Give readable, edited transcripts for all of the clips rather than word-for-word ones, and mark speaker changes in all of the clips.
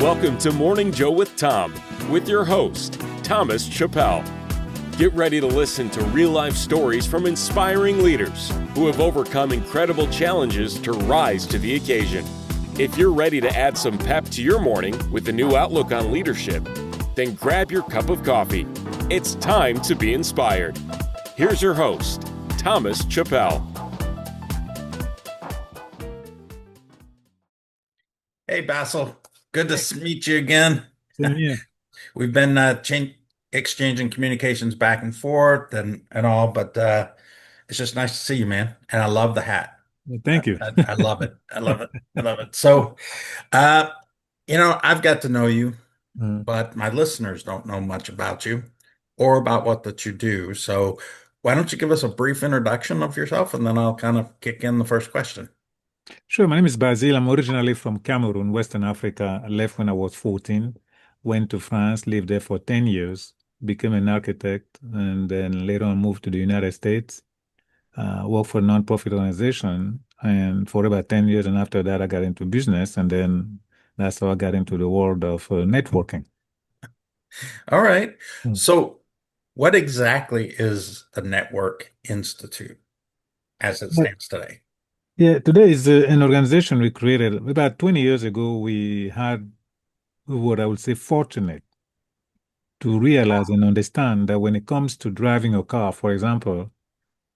Speaker 1: Welcome to Morning Joe with Tom, with your host, Thomas Chappell. Get ready to listen to real-life stories from inspiring leaders who have overcome incredible challenges to rise to the occasion. If you're ready to add some pep to your morning with a new outlook on leadership, then grab your cup of coffee. It's time to be inspired. Here's your host, Thomas Chappell.
Speaker 2: Hey, Basile. Good to meet you again.
Speaker 3: Same here.
Speaker 2: We've been exchanging communications back and forth and all, but it's just nice to see you, man. And I love the hat.
Speaker 3: Well, thank you.
Speaker 2: I love it. I love it. I love it. So, uh, I've got to know you, but my listeners don't know much about you or about what that you do. So why don't you give us a brief introduction of yourself, and then I'll kind of kick in the first question.
Speaker 3: Sure. My name is Basile. I'm originally from Cameroon, Western Africa. I left when I was 14, went to France, lived there for 10 years, became an architect, and then later on moved to the United States, worked for a nonprofit organization, and for about 10 years. And after that, I got into business, and then that's how I got into the world of networking.
Speaker 2: All right.
Speaker 3: Hmm.
Speaker 2: So what exactly is the Network Institute as it stands today?
Speaker 3: Yeah, today is an organization we created about 20 years ago. We had what I would say fortunate to realize and understand that when it comes to driving a car, for example,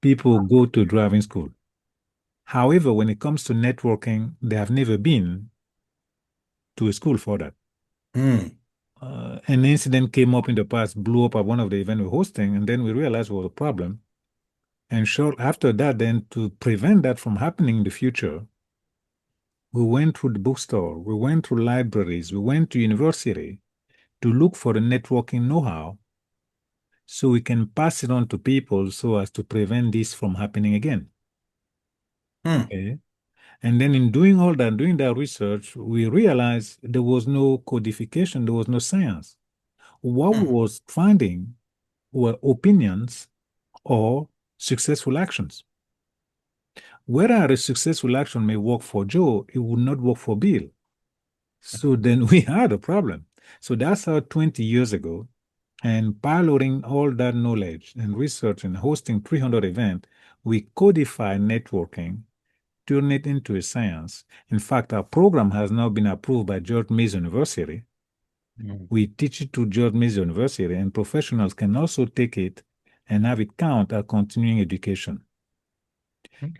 Speaker 3: people go to driving school. However, when it comes to networking, they have never been to a school for that.
Speaker 2: Hmm.
Speaker 3: An incident came up in the past, blew up at one of the events we're hosting, and then we realized it was a problem. And short after that, then to prevent that from happening in the future, we went through the bookstore, we went through libraries, we went to university to look for the networking know-how so we can pass it on to people so as to prevent this from happening again. Okay. And then in doing all that, doing that research, we realized there was no codification, there was no science. What we was finding were opinions or successful actions. Whereas a successful action may work for Joe, it would not work for Bill. So then we had a problem. So that's how 20 years ago, and piloting all that knowledge and research and hosting 300 events, we codify networking, turn it into a science. In fact, our program has now been approved by George Mason University. We teach it to George Mason University, and professionals can also take it and have it count as continuing education.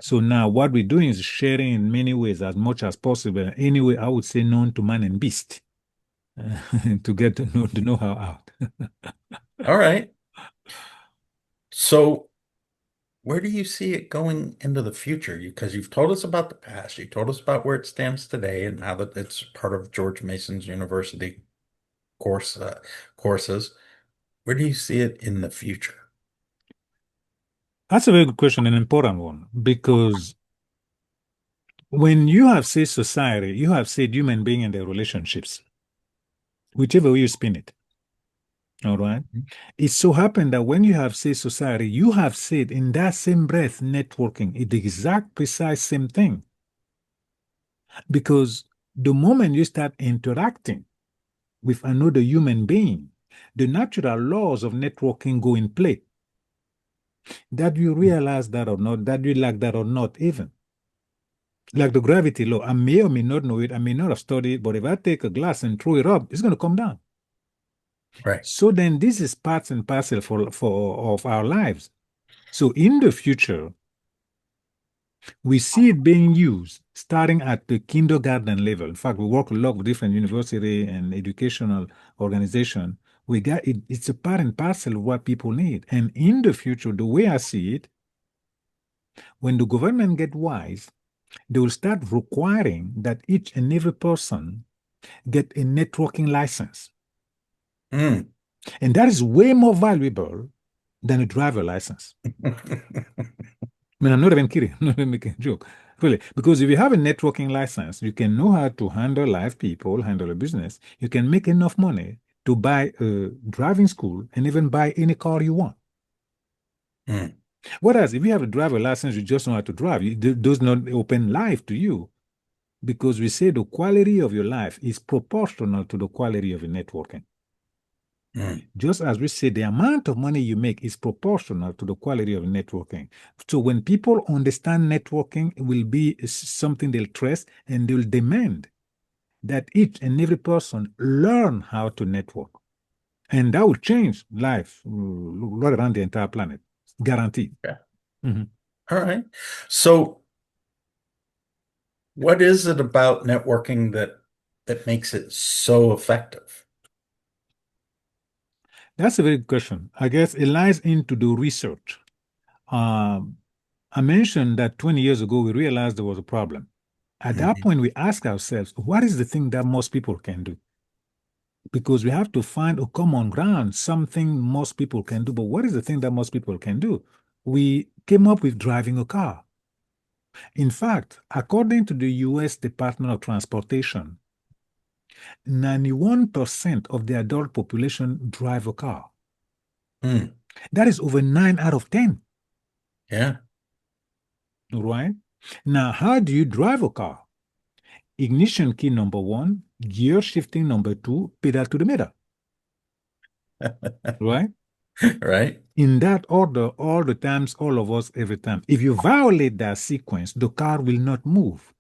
Speaker 3: So now what we're doing is sharing in many ways as much as possible. Anyway, I would say known to man and beast to get to know the know-how out.
Speaker 2: All right. So where do you see it going into the future? Because you've told us about the past, you told us about where it stands today, and now that it's part of George Mason's University courses. Where do you see it in the future?
Speaker 3: That's a very good question, an important one, because when you have said society, you have said human being and their relationships, whichever way you spin it. All right. It so happened that when you have said society, you have said in that same breath networking, it's the exact precise same thing. Because the moment you start interacting with another human being, the natural laws of networking go in play. That you realize that or not, that you like that or not, even. Like the gravity law, I may or may not know it, I may not have studied it, but if I take a glass and throw it up, it's going to come down.
Speaker 2: Right.
Speaker 3: So then this is parts and parcel of our lives. So in the future, we see it being used starting at the kindergarten level. In fact, we work a lot with different university and educational organizations. We got it, it's a part and parcel of what people need. And in the future, the way I see it, when the government get wise, they will start requiring that each and every person get a networking license.
Speaker 2: Mm.
Speaker 3: And that is way more valuable than a driver license. I mean, I'm not even kidding. I'm not even making a joke. Really. Because if you have a networking license, you can know how to handle live people, handle a business. You can make enough money to buy a driving school and even buy any car you want.
Speaker 2: Mm.
Speaker 3: Whereas if you have a driver license, you just know how to drive. It does not open life to you. because we say the quality of your life is proportional to the quality of your networking. Just as we say the amount of money you make is proportional to the quality of networking. So when people understand networking, it will be something they'll trust and they'll demand that each and every person learn how to network. And that will change life right around the entire planet. Guaranteed.
Speaker 2: Okay.
Speaker 3: Mhm.
Speaker 2: All right. So what is it about networking that makes it so effective?
Speaker 3: That's a very good question. I guess it lies into the research. Um, I mentioned that 20 years ago, we realized there was a problem. At that
Speaker 2: Mhm.
Speaker 3: point, we ask ourselves, what is the thing that most people can do? Because we have to find a common ground, something most people can do. But what is the thing that most people can do? We came up with driving a car. In fact, according to the US Department of Transportation, 91% of the adult population drive a car.
Speaker 2: Hmm.
Speaker 3: That is over 9 out of 10.
Speaker 2: Yeah.
Speaker 3: Right? Now, how do you drive a car? Ignition key number one, gear shifting number two, pedal to the metal. Right?
Speaker 2: Right.
Speaker 3: In that order, all the times, all of us, every time. If you violate that sequence, the car will not move.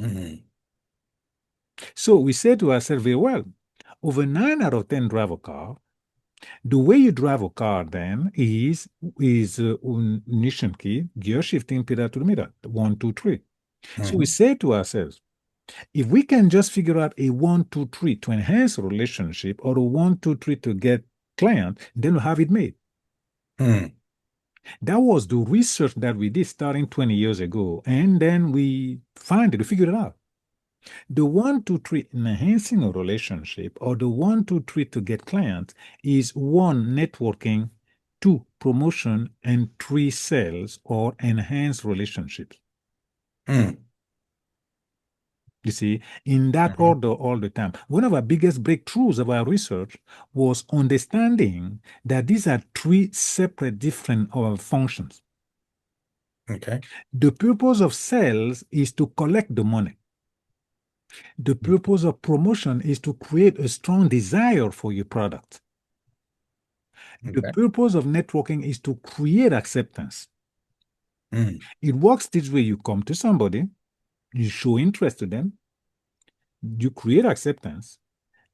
Speaker 2: Mhm.
Speaker 3: So we say to ourselves, very well, over 9 out of 10 drive a car. The way you drive a car then is ignition key, gear shifting, pedal to the metal, one, two, three. So we
Speaker 2: Mhm.
Speaker 3: say to ourselves, if we can just figure out a one, two, three to enhance a relationship or a one, two, three to get client, then we'll have it made.
Speaker 2: Hmm.
Speaker 3: That was the research that we did starting 20 years ago. And then we figured it out. The one, two, three in enhancing a relationship or the one, two, three to get clients is one, networking, two, promotion, and three, sales or enhanced relationships.
Speaker 2: Hmm.
Speaker 3: You see, in that
Speaker 2: Mhm.
Speaker 3: order all the time. One of our biggest breakthroughs of our research was understanding that these are three separate different functions.
Speaker 2: Okay.
Speaker 3: The purpose of sales is to collect the money. The purpose of promotion is to create a strong desire for your product. The
Speaker 2: Okay.
Speaker 3: purpose of networking is to create acceptance.
Speaker 2: Hmm.
Speaker 3: It works this way: you come to somebody, you show interest to them, you create acceptance.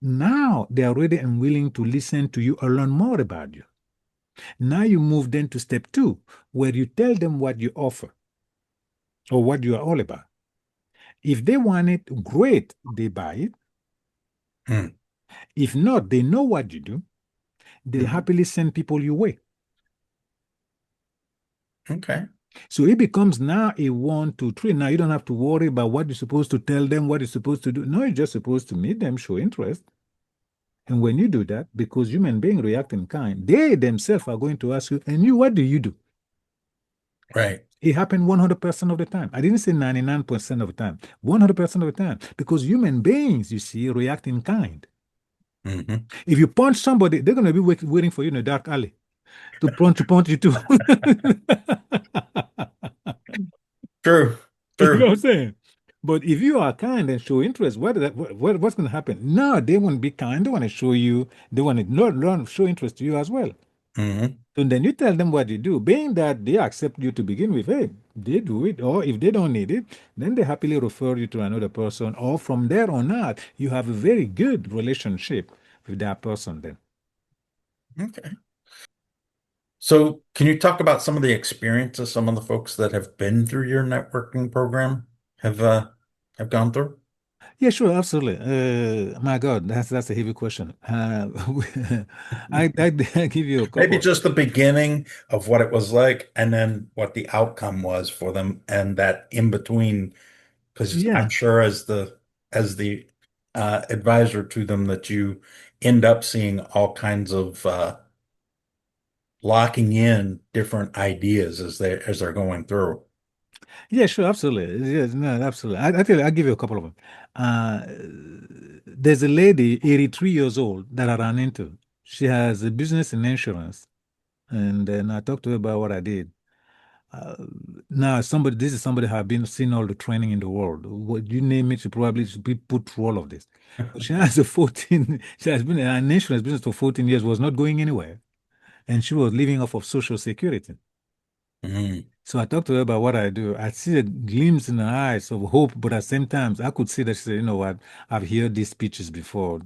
Speaker 3: Now they are ready and willing to listen to you or learn more about you. Now you move then to step two, where you tell them what you offer or what you are all about. If they want it, great, they buy it.
Speaker 2: Hmm.
Speaker 3: If not, they know what you do. They'll
Speaker 2: Mhm.
Speaker 3: happily send people your way.
Speaker 2: Okay.
Speaker 3: So it becomes now a one, two, three. Now you don't have to worry about what you're supposed to tell them, what you're supposed to do. No, you're just supposed to meet them, show interest. And when you do that, because human beings react in kind, they themselves are going to ask you, and you, what do you do?
Speaker 2: Right.
Speaker 3: It happened 100% of the time. I didn't say 99% of the time, 100% of the time. Because human beings, you see, react in kind.
Speaker 2: Mhm.
Speaker 3: If you punch somebody, they're going to be waiting for you in a dark alley to punch you too.
Speaker 2: True.
Speaker 3: You know what
Speaker 2: True.
Speaker 3: I'm saying? But if you are kind and show interest, what's going to happen? No, they want to be kind. They want to show you. They want to learn, show interest to you as well.
Speaker 2: Mhm.
Speaker 3: So then you tell them what you do, being that they accept you to begin with. Hey, they do it, or if they don't need it, then they happily refer you to another person. Or from there on out, you have a very good relationship with that person. Then,
Speaker 2: Okay. So, can you talk about some of the experiences some of the folks that have been through your networking program have gone through?
Speaker 3: yeah, sure, absolutely. My God, that's a heavy question. I give you a
Speaker 2: Maybe
Speaker 3: couple.
Speaker 2: just the beginning of what it was like, and then what the outcome was for them, and that in between, because I'm
Speaker 3: Yeah.
Speaker 2: sure as the advisor to them that you end up seeing all kinds of locking in different ideas as they're going through.
Speaker 3: Yeah, sure, absolutely. Yes, no, absolutely. I tell you, I'll give you a couple of them. Uh, there's a lady, 83 years old, that I ran into. She has a business in insurance. And then I talked to her about what I did. Uh, Now, this is somebody who have been seen all the training in the world. What you name it, she probably should be put through all of this. But she has a 14, she has been in an insurance business for 14 years, was not going anywhere. And she was living off of Social Security.
Speaker 2: Mm.
Speaker 3: So I talked to her about what I do. I see a glimpse in her eyes of hope, but at the same time, I could see that she said, you know what, I've heard these speeches before.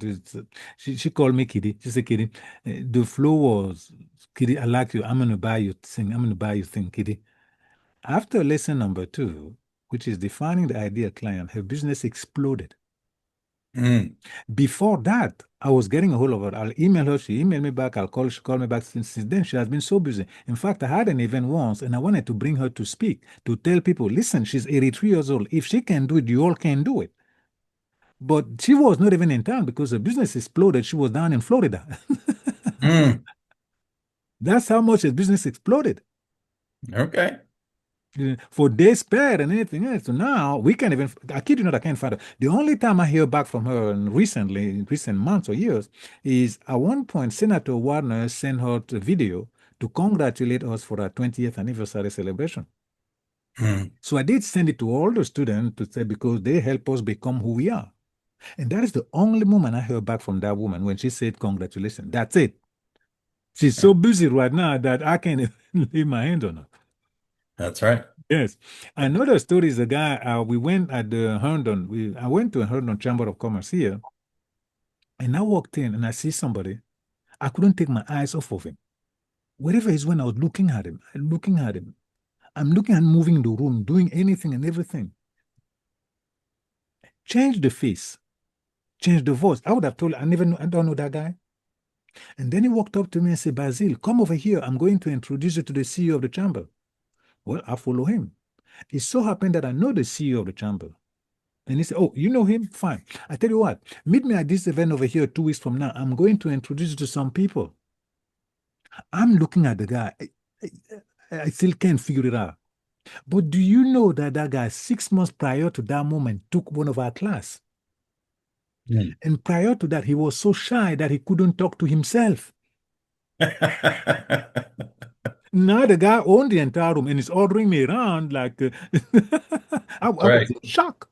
Speaker 3: She called me Kitty. She said, Kitty, the flow was, Kitty, I like you. I'm going to buy you thing. I'm going to buy you thing, Kitty. After lesson number two, which is defining the ideal client, her business exploded.
Speaker 2: Mm.
Speaker 3: Before that, I was getting a hold of her. I'll email her. She emailed me back. I'll call. She called me back. Since then, she has been so busy. In fact, I had an event once, and I wanted to bring her to speak to tell people, listen, she's 83 years old. If she can do it, you all can do it. But she was not even in town because her business exploded. She was down in Florida.
Speaker 2: Mm.
Speaker 3: That's how much her business exploded.
Speaker 2: Okay.
Speaker 3: For days spared and anything else. So now we can't even, I kid you not, I can't find her. The only time I hear back from her recently, in recent months or years, is at one point, Senator Warner sent her a video to congratulate us for our 20th anniversary celebration.
Speaker 2: Mm.
Speaker 3: So I did send it to all the students to say, because they help us become who we are. And that is the only moment I heard back from that woman when she said congratulations. That's it. She's so busy right now that I can't even lay my hands on her.
Speaker 2: That's right.
Speaker 3: Yes. Another story is a guy, we went at the Herndon, I went to a Herndon Chamber of Commerce here, and I walked in and I see somebody. I couldn't take my eyes off of him. Wherever he's went, I was looking at him, looking at him. I'm looking at moving in the room, doing anything and everything. Change the face, change the voice. I would have told, I don't know that guy. And then he walked up to me and said, Basile, come over here. I'm going to introduce you to the CEO of the chamber. Well, I follow him. It so happened that I know the CEO of the chamber. And he said, oh, you know him? Fine. I tell you what, meet me at this event over here 2 weeks from now. I'm going to introduce you to some people. I'm looking at the guy. I still can't figure it out. But do you know that that guy, 6 months prior to that moment, took one of our class?
Speaker 2: Mm.
Speaker 3: And prior to that, he was so shy that he couldn't talk to himself. Now the guy owned the entire room and is ordering me around like I was
Speaker 2: Right.
Speaker 3: in shock.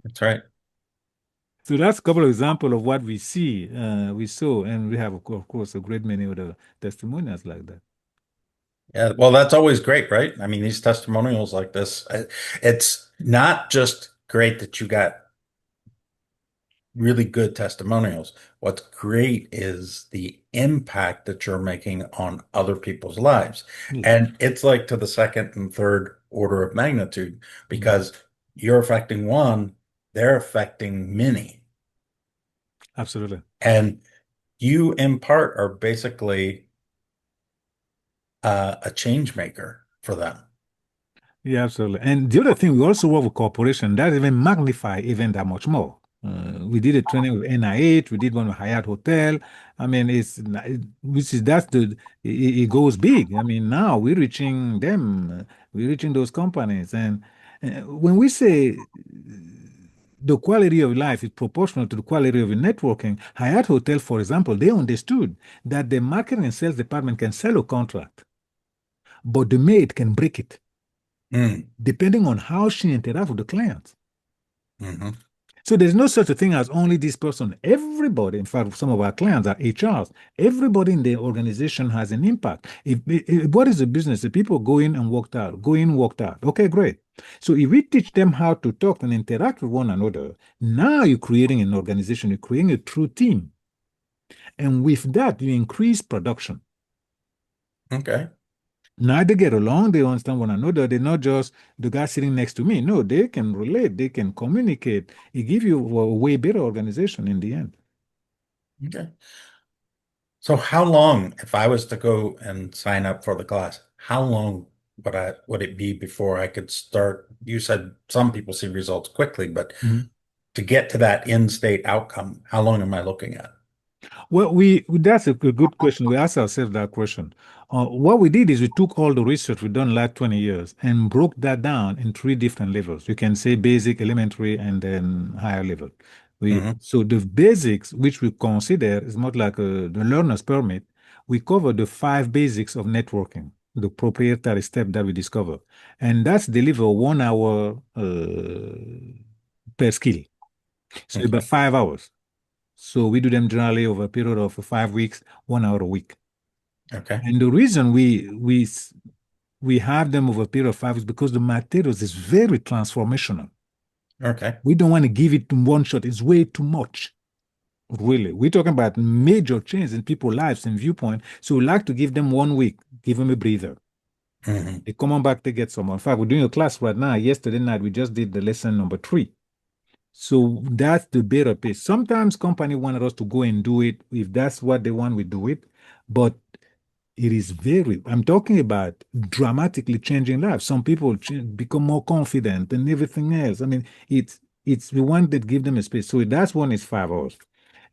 Speaker 2: That's right.
Speaker 3: So that's a couple of examples of what we saw, and we have, of course, a great many other testimonials like that.
Speaker 2: Yeah. Well, that's always great, right? I mean, these testimonials like this, it's not just great that you got really good testimonials. What's great is the impact that you're making on other people's lives.
Speaker 3: Yes.
Speaker 2: And it's like to the second and third order of magnitude because you're affecting one, they're affecting many.
Speaker 3: Absolutely.
Speaker 2: And you, in part, are basically a change maker for them.
Speaker 3: Yeah, absolutely. And the other thing, we also work with corporation that even magnify even that much more. We did a training with NIH, we did one with Hyatt Hotel. I mean, which is that's it goes big. I mean, now we're reaching them, we're reaching those companies. And when we say the quality of life is proportional to the quality of your networking, Hyatt Hotel, for example, they understood that the marketing and sales department can sell a contract, but the maid can break it. Depending on how she interacts with the client.
Speaker 2: Mm-hmm.
Speaker 3: So there's no such a thing as only this person. Everybody, in fact, some of our clients are HRs. Everybody in the organization has an impact. What is the business? The people go in and walked out, go in, walked out. Okay, great. So if we teach them how to talk and interact with one another, now you're creating an organization, you're creating a true team. And with that, you increase production.
Speaker 2: Okay.
Speaker 3: Now they get along, they understand one another. They're not just the guy sitting next to me. No, they can relate, they can communicate. It gives you a way better organization in the end.
Speaker 2: Okay. So how long, if I was to go and sign up for the class, how long would it be before I could start? You said some people see results quickly, but to get to that end state outcome, how long am I looking at?
Speaker 3: Well, that's a good question. We asked ourselves that question. What we did is we took all the research we've done last 20 years and broke that down in 3 different levels. You can say basic, elementary, and then higher level. So the basics, which we consider is more like the learner's permit, we cover the 5 basics of networking. the proprietary step that we discover. And that's deliver 1 hour per skill. So about 5 hours. So we do them generally over a period of 5 weeks, 1 hour a week.
Speaker 2: Okay.
Speaker 3: And the reason we have them over a period of 5 weeks because the materials is very transformational.
Speaker 2: Okay.
Speaker 3: We don't want to give it in one shot. It's way too much. Really. We're talking about major change in people's lives and viewpoint. So we like to give them 1 week, give them a breather. They come on back to get some. In fact, we're doing a class right now. Yesterday night, we just did the lesson number 3. So that's the better pace. Sometimes company wanted us to go and do it. If that's what they want, we do it. But it is I'm talking about dramatically changing lives. Some people become more confident and everything else. I mean, it's we want to give them a space. So that's one is 5 hours.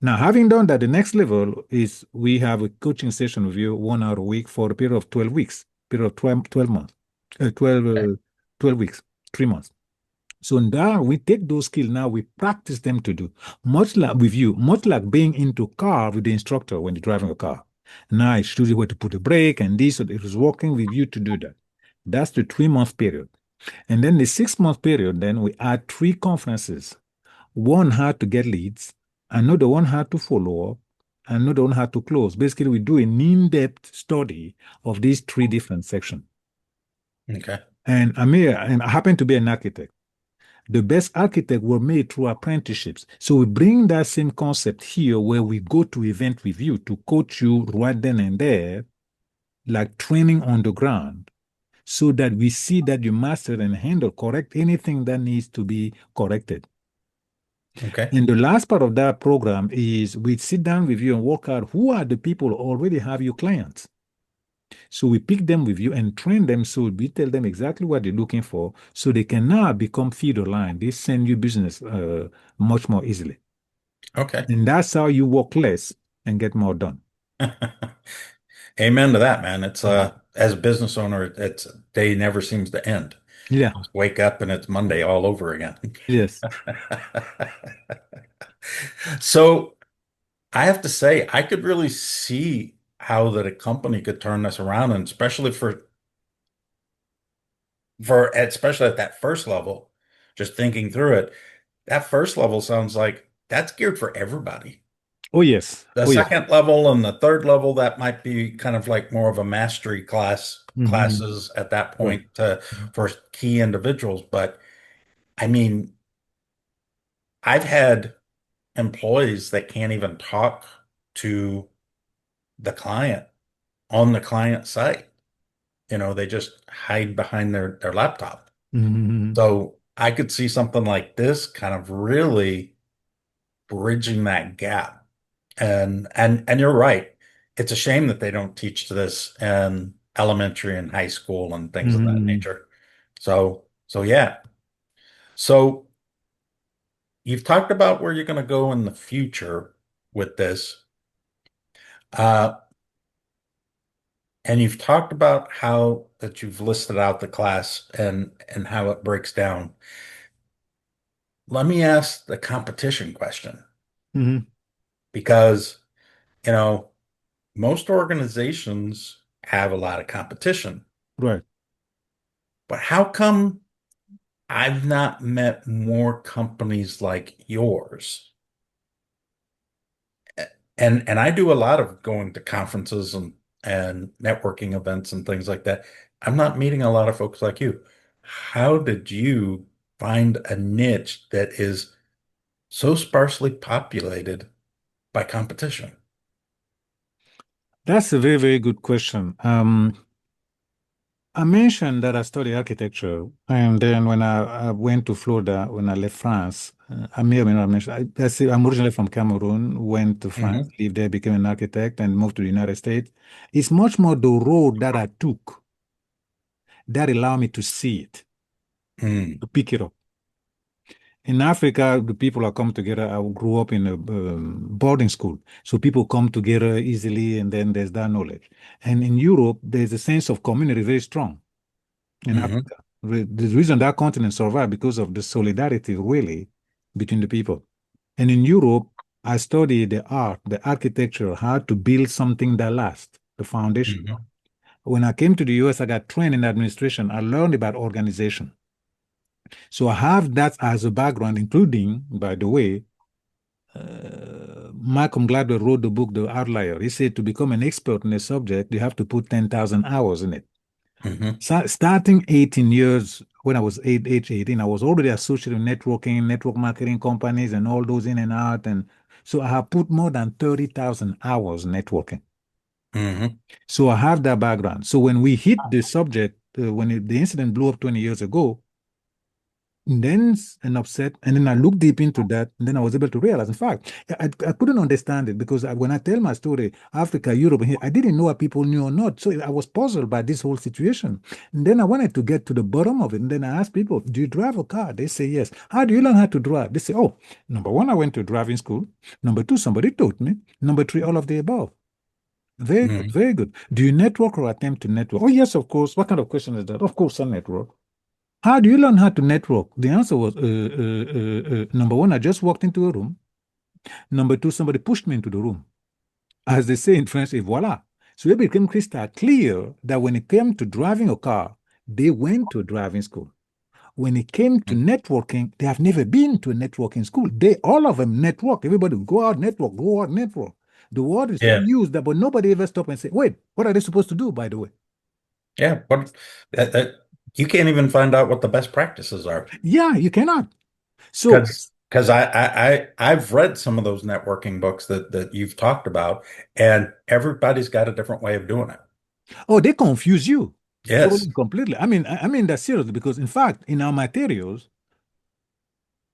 Speaker 3: Now, having done that, the next level is we have a coaching session with you 1 hour a week for a period of 12 weeks, period of 12 months, 12 weeks, 3 months. So now we take those skills, now we practice them to do, much like with you, much like being into car with the instructor when you're driving a car. Now I show you where to put the brake and this, so it is working with you to do that. That's the 3 month period. And then the 6 month period, then we add 3 conferences. One how to get leads, another one how to follow up, another one how to close. Basically, we do an in-depth study of these 3 different sections.
Speaker 2: Okay.
Speaker 3: And I happen to be an architect. The best architects were made through apprenticeships. So we bring that same concept here where we go to event with you to coach you right then and there, like training on the ground, so that we see that you master and handle correct anything that needs to be corrected.
Speaker 2: Okay.
Speaker 3: And the last part of that program is we sit down with you and work out who are the people who already have your clients. So we pick them with you and train them so we tell them exactly what they're looking for so they can now become feeder line. They send you business much more easily.
Speaker 2: Okay.
Speaker 3: And that's how you work less and get more done.
Speaker 2: Amen to that, man. It's as a business owner, it's day never seems to end.
Speaker 3: Yeah.
Speaker 2: Just wake up and it's Monday all over again.
Speaker 3: Yes.
Speaker 2: So I have to say, I could really see how that a company could turn this around, and especially especially at that first level, just thinking through it, that first level sounds like that's geared for everybody.
Speaker 3: Oh, yes.
Speaker 2: The
Speaker 3: Oh, yes.
Speaker 2: second level and the third level, that might be kind of like more of a mastery classes at that
Speaker 3: Right.
Speaker 2: point for key individuals. But I mean, I've had employees that can't even talk to the client on the client site. They just hide behind their laptop.
Speaker 3: Mhm.
Speaker 2: So I could see something like this kind of really bridging that gap. And you're right. It's a shame that they don't teach this in elementary and high school and things of that
Speaker 3: Mhm.
Speaker 2: nature. So yeah. So you've talked about where you're going to go in the future with this. Uh, and you've talked about how that you've listed out the class and how it breaks down. Let me ask the competition question
Speaker 3: Mhm.
Speaker 2: because, you know, most organizations have a lot of competition,
Speaker 3: Right.
Speaker 2: but how come I've not met more companies like yours? And I do a lot of going to conferences and networking events and things like that. I'm not meeting a lot of folks like you. How did you find a niche that is so sparsely populated by competition?
Speaker 3: That's a very, very good question. I mentioned that I study architecture, and then when I went to Florida, when I left France, I may or may not have mentioned, I say I'm originally from Cameroon, went to France,
Speaker 2: Hmm.
Speaker 3: lived there, became an architect, and moved to the United States. It's much more the road that I took that allowed me to see it,
Speaker 2: Mm.
Speaker 3: to pick it up. In Africa, the people are come together. I grew up in a boarding school, so people come together easily, and then there's that knowledge. And in Europe, there's a sense of community very strong. In
Speaker 2: Hmm.
Speaker 3: Africa. The reason that continent survived because of the solidarity really between the people. And in Europe, I studied the art, the architecture, how to build something that lasts, the foundation.
Speaker 2: Hmm.
Speaker 3: When I came to the US, I got trained in administration. I learned about organization. So I have that as a background, including, by the way, Malcolm Gladwell wrote the book, The Outlier. He said to become an expert in a subject, you have to put 10,000 hours in it. So starting 18 years, when I was age 18, I was already associated with networking, network marketing companies, and all those in and out. And so I have put more than 30,000 hours networking. So I have that background. So when we hit the subject, the incident blew up 20 years ago, then an upset, and then I looked deep into that, and then I was able to realize, in fact, I couldn't understand it because when I tell my story, Africa, Europe, here, I didn't know what people knew or not. So I was puzzled by this whole situation. And then I wanted to get to the bottom of it. And then I asked people, do you drive a car? They say yes. How do you learn how to drive? They say, oh, number one, I went to driving school. Number two, somebody taught me. Number three, all of the above. Very good, very good. Do you network or attempt to network? Oh, yes, of course. What kind of question is that? Of course, I network. How do you learn how to network? The answer was number one, I just walked into a room. Number two, somebody pushed me into the room. As they say in French, et voila. So it became crystal clear that when it came to driving a car, they went to a driving school. When it came to networking, they have never been to a networking school. All of them network. Everybody go out, network, go out, network. The word is so used that, but nobody ever stopped and said, wait, what are they supposed to do, by the way?
Speaker 2: Yeah, but you can't even find out what the best practices are.
Speaker 3: Yeah, you cannot. So
Speaker 2: because I've read some of those networking books that you've talked about, and everybody's got a different way of doing it.
Speaker 3: Oh, they confuse you.
Speaker 2: Yes.
Speaker 3: Totally, completely. I mean that seriously because in fact, in our materials,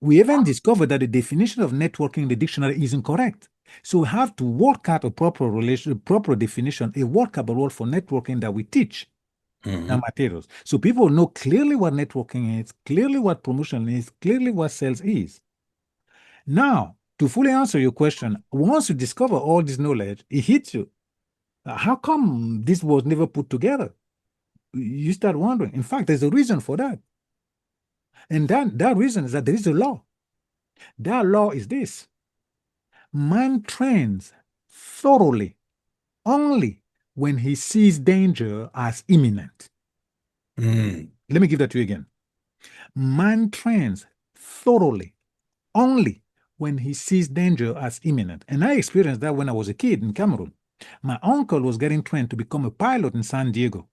Speaker 3: we even discovered that the definition of networking in the dictionary isn't correct. So we have to work out a proper definition, a workable word for networking that we teach in our materials. So people know clearly what networking is, clearly what promotion is, clearly what sales is. Now, to fully answer your question, once you discover all this knowledge, it hits you. How come this was never put together? You start wondering. In fact, there's a reason for that. And that reason is that there is a law. That law is this: man trains thoroughly only when he sees danger as imminent. Let me give that to you again. Man trains thoroughly only when he sees danger as imminent. And I experienced that when I was a kid in Cameroon. My uncle was getting trained to become a pilot in San Diego.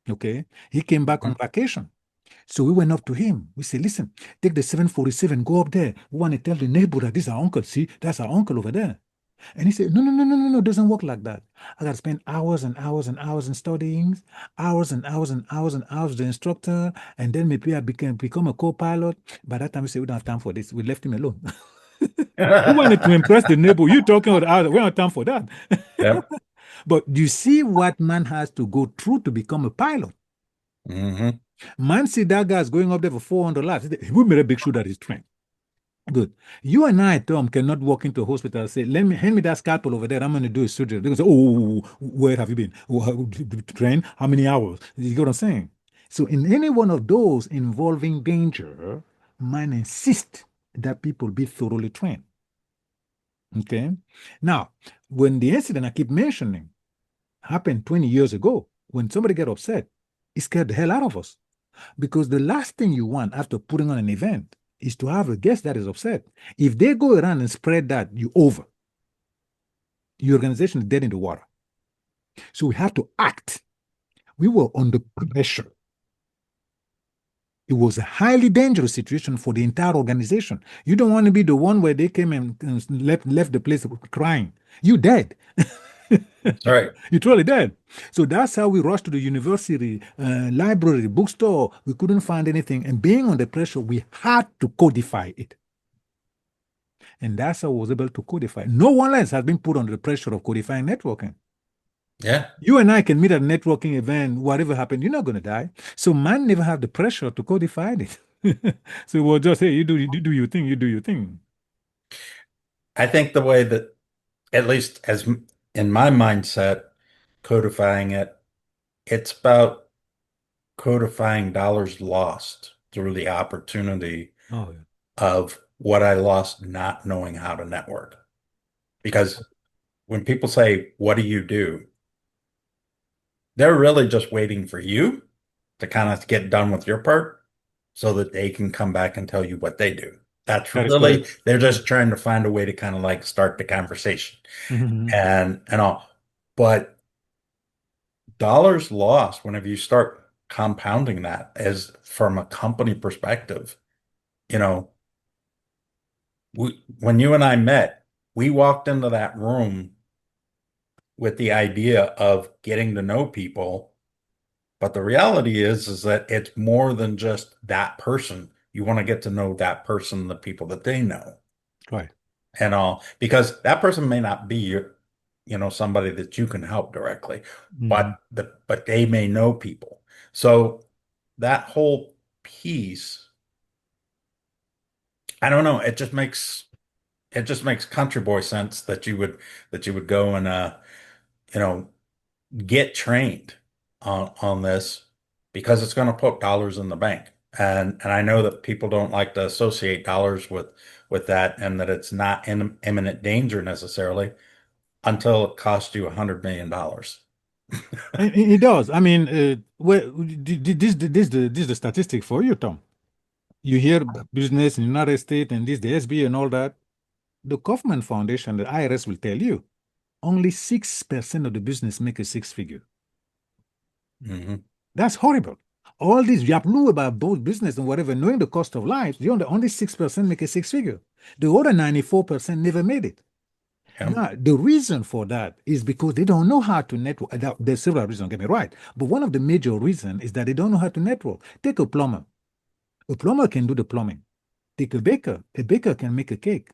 Speaker 3: Okay. He came back on vacation. So we went up to him. We said, listen, take the 747, go up there. We want to tell the neighbor that this is our uncle. See, that's our uncle over there. And he said, no, it doesn't work like that. I got to spend hours and hours and hours in studying, hours and hours and hours and hours with the instructor, and then maybe I become a co-pilot. By that time, we said, we don't have time for this. We left him alone. We wanted to impress the neighbor. You talking about hours. We don't have time for that.
Speaker 2: Yep.
Speaker 3: But do you see what man has to go through to become a pilot? Man, see that guy's going up there for 400 laps. We made a big sure that he's trained. Good. You and I, Tom, cannot walk into a hospital and say, hand me that scalpel over there. I'm going to do a surgery. They're going to say, oh, where have you been? Trained? How many hours? You get what I'm saying? So in any one of those involving danger, man insists that people be thoroughly trained. Okay. Now, when the incident I keep mentioning happened 20 years ago, when somebody get upset, it scared the hell out of us. Because the last thing you want after putting on an event is to have a guest that is upset. If they go around and spread that, you're over. Your organization is dead in the water. So we have to act. We were under pressure. It was a highly dangerous situation for the entire organization. You don't want to be the one where they came and left the place crying. You dead.
Speaker 2: That's right.
Speaker 3: You're totally dead. So that's how we rushed to the university, library, bookstore. We couldn't find anything. And being under pressure, we had to codify it. And that's how I was able to codify. No one else has been put under the pressure of codifying networking.
Speaker 2: Yeah.
Speaker 3: You and I can meet at a networking event, whatever happened, you're not going to die. So man never have the pressure to codify it. So we'll just, hey, you do your thing, you do your thing.
Speaker 2: I think the way that, at least as in my mindset, codifying it, it's about codifying dollars lost through the opportunity of what I lost not knowing how to network. Because when people say, what do? They're really just waiting for you to kind of get done with your part so that they can come back and tell you what they do. That's
Speaker 3: That is
Speaker 2: really,
Speaker 3: correct.
Speaker 2: they're just trying to find a way to kind of like start the conversation
Speaker 3: Mhm.
Speaker 2: and all. But dollars lost whenever you start compounding that as from a company perspective, you know, when you and I met, we walked into that room with the idea of getting to know people. But the reality is that it's more than just that person. You want to get to know that person, the people that they know
Speaker 3: Right.
Speaker 2: and all, because that person may not be somebody that you can help directly,
Speaker 3: Mhm.
Speaker 2: but they may know people. So that whole piece, I don't know, it just makes country boy sense that you would go and you know get trained on this because it's going to put dollars in the bank. And I know that people don't like to associate dollars with that and that it's not in imminent danger necessarily until it costs you $100 million.
Speaker 3: It does. I mean, this is the statistic for you, Tom. You hear business in the United States and this the SBA and all that. The government foundation, the IRS will tell you only 6% of the business make a six figure.
Speaker 2: Hmm.
Speaker 3: That's horrible. All this you have knew about both business and whatever, knowing the cost of life, the only 6% make a six figure. The other 94% never made it.
Speaker 2: Yeah.
Speaker 3: Now, the reason for that is because they don't know how to network. There's several reasons, don't get me right. But one of the major reasons is that they don't know how to network. Take a plumber. A plumber can do the plumbing. Take a baker. A baker can make a cake.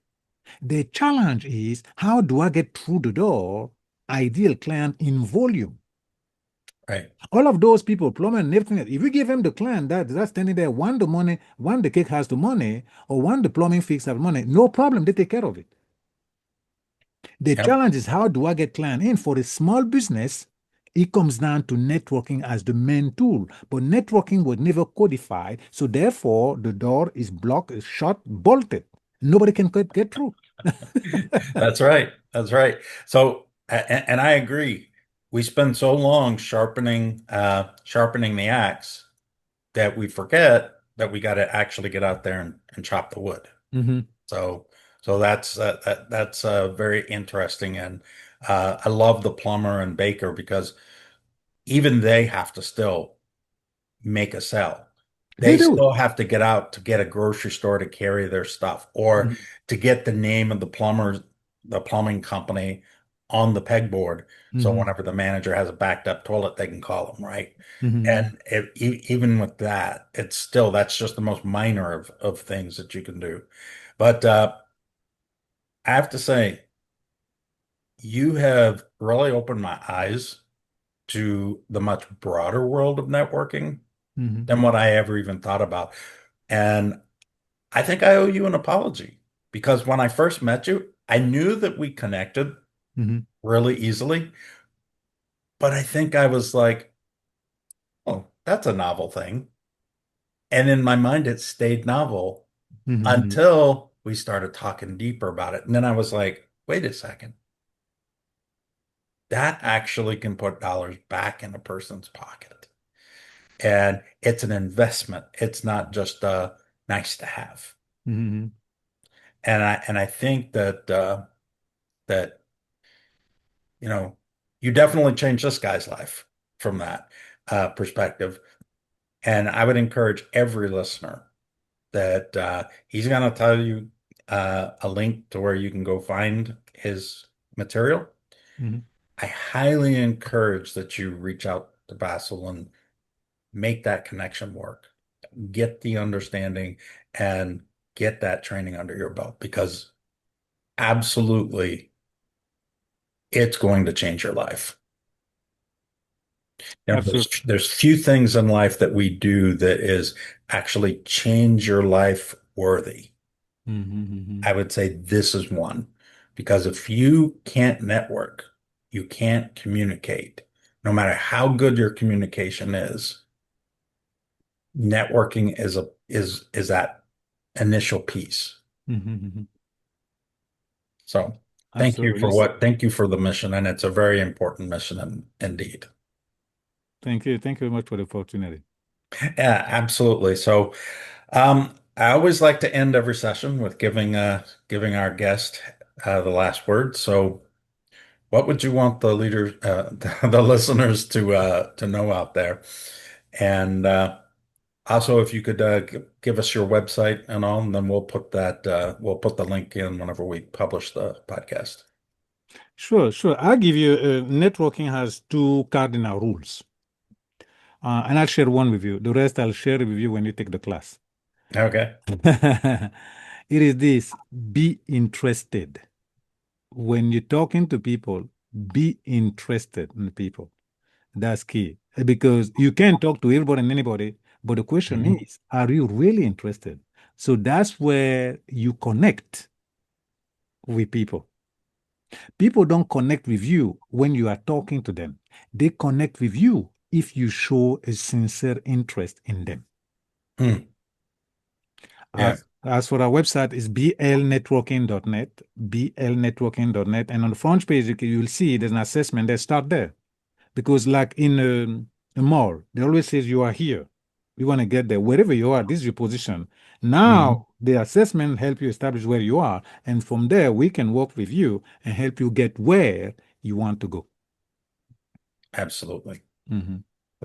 Speaker 3: The challenge is how do I get through the door ideal client in volume?
Speaker 2: Right.
Speaker 3: All of those people, plumber and everything, if you give them the client that's standing there, one the money, one the cake has the money, or one the plumbing fix have money, no problem, they take care of it. The
Speaker 2: Yep.
Speaker 3: challenge is how do I get client in for a small business? It comes down to networking as the main tool, but networking was never codified, so therefore the door is blocked, is shut, bolted. Nobody can get through.
Speaker 2: That's right. That's right. So, and I agree. We spend so long sharpening the axe that we forget that we got to actually get out there and chop the wood.
Speaker 3: Mhm.
Speaker 2: So, so that's very interesting, and I love the plumber and baker because even they have to still make a sell.
Speaker 3: They
Speaker 2: They
Speaker 3: do.
Speaker 2: still have to get out to get a grocery store to carry their stuff or
Speaker 3: Mhm.
Speaker 2: to get the name of the plumbing company on the pegboard. So
Speaker 3: Mhm.
Speaker 2: whenever the manager has a backed up toilet, they can call them, right?
Speaker 3: Mhm.
Speaker 2: And even with that, that's just the most minor of things that you can do. But I have to say, you have really opened my eyes to the much broader world of networking
Speaker 3: Mhm.
Speaker 2: than what I ever even thought about. And I think I owe you an apology because when I first met you, I knew that we connected
Speaker 3: Mhm.
Speaker 2: really easily, but I think I was like, oh, that's a novel thing. And in my mind, it stayed novel
Speaker 3: Mhm.
Speaker 2: until we started talking deeper about it. And then I was like, wait a second, that actually can put dollars back in a person's pocket. And it's an investment. It's not just nice to have.
Speaker 3: Mhm.
Speaker 2: And I think that you know, you definitely changed this guy's life from that perspective. And I would encourage every listener that he's going to tell you a link to where you can go find his material.
Speaker 3: Mhm.
Speaker 2: I highly encourage that you reach out to Basil and make that connection work, get the understanding, and get that training under your belt because absolutely it's going to change your life.
Speaker 3: Absolutely.
Speaker 2: There's few things in life that we do that is actually change your life worthy.
Speaker 3: Mhm.
Speaker 2: I would say this is one because if you can't network, you can't communicate. No matter how good your communication is, networking is that initial piece.
Speaker 3: Mhm.
Speaker 2: So
Speaker 3: Absolutely.
Speaker 2: thank you for the mission, and it's a very important mission indeed.
Speaker 3: Thank you. Thank you very much for the opportunity.
Speaker 2: Yeah, absolutely. So, I always like to end every session with giving our guest the last word. So, what would you want the leaders, the listeners to know out there? And also, if you could give us your website and all, and then we'll put the link in whenever we publish the podcast.
Speaker 3: Sure, sure. I'll give you, networking has two cardinal rules. And I'll share one with you. The rest I'll share with you when you take the class.
Speaker 2: Okay.
Speaker 3: It is this: be interested. When you're talking to people, be interested in people. That's key. Because you can talk to everybody and anybody, but the question is, are you really interested? So that's where you connect with people. People don't connect with you when you are talking to them. They connect with you if you show a sincere interest in them.
Speaker 2: Yeah.
Speaker 3: As for our website, is blnetworking.net, blnetworking.net. And on the front page, you'll see there's an assessment that start there. Because like in a mall, they always says you are here. We want to get there. Wherever you are, this is your position. Now, the assessment help you establish where you are. And from there, we can work with you and help you get where you want to go.
Speaker 2: Absolutely.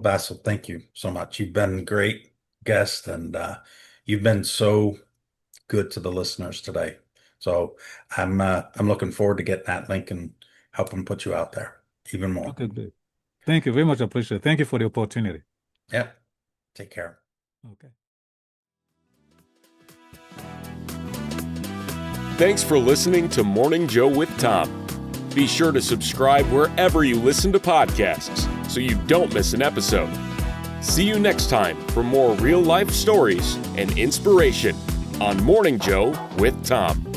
Speaker 2: Basile, thank you so much. You've been a great guest, and you've been so good to the listeners today. So I'm looking forward to getting that link and helping put you out there even more.
Speaker 3: Okay, good. Thank you very much. I appreciate it. Thank you for the opportunity.
Speaker 2: Yeah. Take care.
Speaker 3: Okay.
Speaker 1: Thanks for listening to Morning Joe with Tom. Be sure to subscribe wherever you listen to podcasts so you don't miss an episode. See you next time for more real-life stories and inspiration on Morning Joe with Tom.